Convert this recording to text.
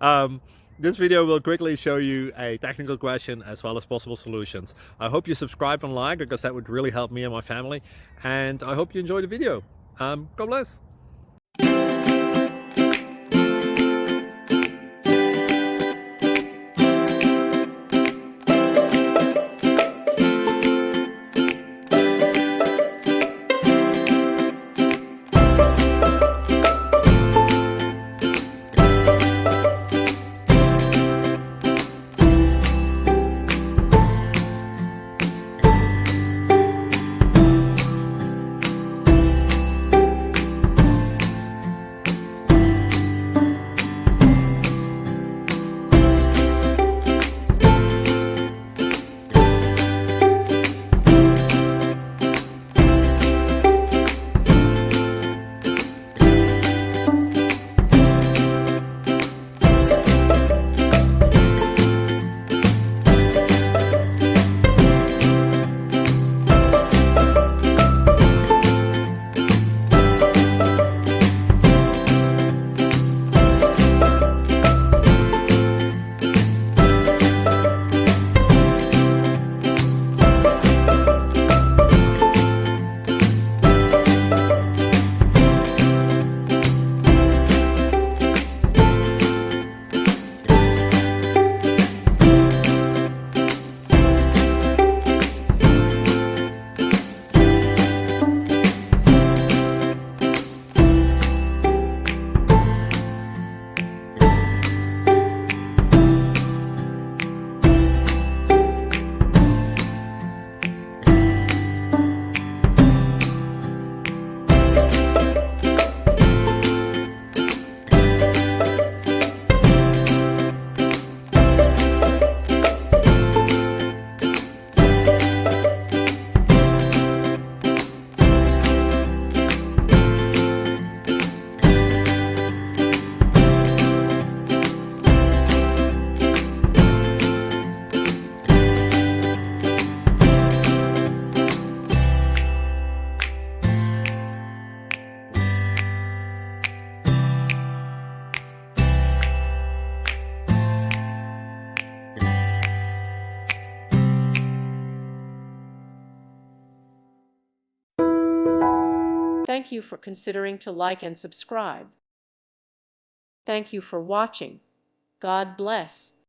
um, this video will quickly show you a technical question as well as possible solutions. I hope you subscribe and like, because that would really help me and my family. And I hope you enjoy the video. God bless. Thank you for considering to like and subscribe. Thank you for watching. God bless.